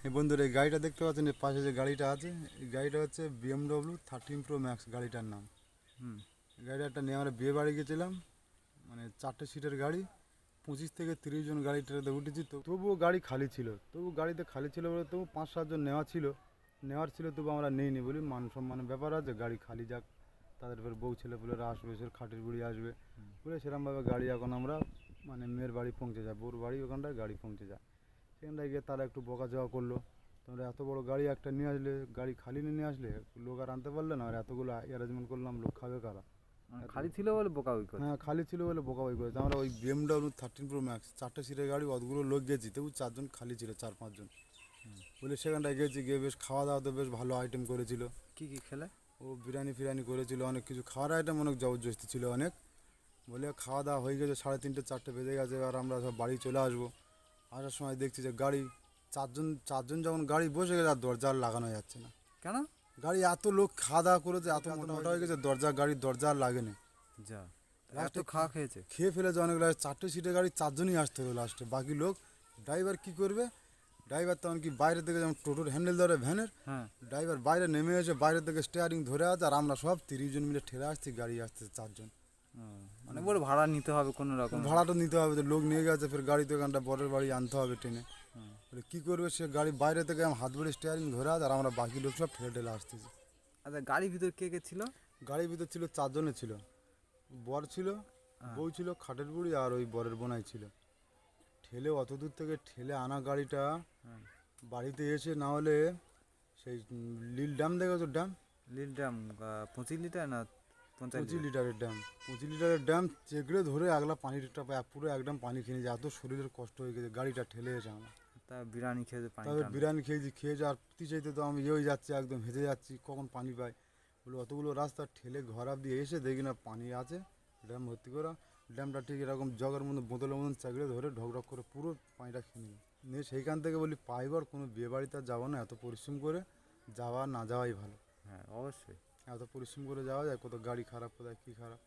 এই বন্ধুরা, এই গাড়িটা দেখতে পাচ্ছেন, এর পাশে যে গাড়িটা আছে, এই গাড়িটা হচ্ছে BMW 13 Pro Max গাড়িটার নাম। গাড়িটা একটা নিয়ে আমরা বিয়ে বাড়ি গেছিলাম, মানে 4টে সিটের গাড়ি, 25 থেকে 30 জন গাড়িটাতে উঠেছি। তো তবুও গাড়ি খালি ছিল, গাড়িতে খালি ছিল বলে তবু 5-7 জন নেওয়ার ছিল, তবু আমরা নিইনি বলি মান সম্মানের ব্যাপার আছে, গাড়ি খালি যাক, তাদের ফের বউ ছেলেপুলেরা আসবে, সে খাটির বুড়ি আসবে বলে সেরকমভাবে গাড়ি এখন আমরা মানে মেয়ের বাড়ি পৌঁছে যায়, বউর বাড়ি ওখানটায় গাড়ি পৌঁছে যায়। সেখানটায় গিয়ে তারা একটু বকাঝকা করলো, তোমরা এত বড় গাড়ি একটা নিয়ে আসলে, গাড়ি খালি নিয়ে আসলে, লোক আর আনতে পারলে না, আর এতগুলো অ্যারেঞ্জমেন্ট করলাম, লোক খাবে কারা? খালি ছিল বলে বোকাবি করে। হ্যাঁ, খালি ছিল বলে বোকাবি করেছে। আমরা ওই BMW 13 Pro Max 4টে সিটের গাড়ি, অতগুলো লোক গেছি, তবু 4 জন খালি ছিল, 4-5 জন বলে সেখানটায় গেছি। গিয়ে বেশ খাওয়া দাওয়া তো বেশ ভালো আইটেম করেছিল। কি কি খেলে? ও বিরিয়ানি ফিরিয়ানি করেছিল, অনেক কিছু খাওয়ার আইটেম, অনেক জবরদস্তি ছিল অনেক। বলে খাওয়া দাওয়া হয়ে গেছে, 3:30-4টে বেজে গেছে, আর আমরা সব বাড়ি চলে আসবো। আসার সময় দেখছি যে গাড়ি চারজন যখন গাড়ি বসে গেছে, আর দরজা আর লাগানো যাচ্ছে না। কেন? গাড়ি এত লোক খাওয়া দাওয়া করেছে, এত মোটা হয়ে গেছে, গাড়ির দরজা আর লাগেনি। যা লাস্টে এত খাওয়া খেয়েছে? খেয়ে ফেলেছে অনেক। 4টে সিটের গাড়ি 4 জনই আসতে হলো লাস্টে, বাকি লোক। ড্রাইভার কি করবে? ড্রাইভার তখন কি বাইরে থেকে যেমন টোটোর হ্যান্ডেল ধরে ভ্যানের, হ্যাঁ, ড্রাইভার বাইরে নেমে এসে বাইরে থেকে স্টিয়ারিং ধরে আছে, আর আমরা সব 30 জন মিলে ঠেলে আসছি, গাড়ি আসছে 4 জন। মানে বড় ভাড়া নিতে হবে কোনো রকম। ভাড়াটা নিতে হবে, তো লোক নিয়ে গেছে, ফের গাড়ি তো এখানটা বরের বাড়ি আনতে হবে টেনে। বলে কী করবে, সে গাড়ি বাইরে থেকে হাত বেড়ে স্টিয়ারিং ধরে আছে, আর আমরা বাকি লোক সব ঠেলে ঠেলে আসতেছি। আচ্ছা, গাড়ির ভিতর কে কে ছিল? গাড়ির ভিতর ছিল 4 জনের ছিল, বর ছিল, বউ ছিল, খাটের বুড়ি, আর ওই বরের বোনাই ছিল। ঠেলে অত দূর থেকে ঠেলে আনা গাড়িটা বাড়িতে এসে, না হলে সেই লিল ড্যাম দেখেছো? ড্যাম, লিল ড্রাম 25 লিটার না 25 লিটারের ড্যাম, 25 লিটারের ড্যাম চেগড়ে ধরে একলা পানিটা পুরো একদম পানি খেয়ে যায়, এত শরীরের কষ্ট হয়ে গেছে, গাড়িটা ঠেলে এসে আমরা। তা বিরিয়ানি খেয়ে পানি তবে বিরিয়ানি খেয়েছি, আর প্রতি চাইতে তো আমি হয়ে যাচ্ছি, একদম হেঁচে যাচ্ছি, কখন পানি পাই বলে। অতগুলো রাস্তা ঠেলে ঘর অব্দি এসে দেখি না পানি আছে, ড্যাম ভর্তি করা। ড্যামটা ঠিক এরকম জগের মধ্যে বোতলের মতন চাগড়ে ধরে ঢকঢক করে পুরো পানিটা খেয়ে নিয়ে সেইখান থেকে বলি পাইবার কোনো বিয়ে বাড়িতে আর যাবো না, এত পরিশ্রম করে যাওয়া না যাওয়াই ভালো। হ্যাঁ, অবশ্যই। এত পরিশ্রম করে যাওয়া যায়, কত গাড়ি খারাপ, কোথায় কী খারাপ।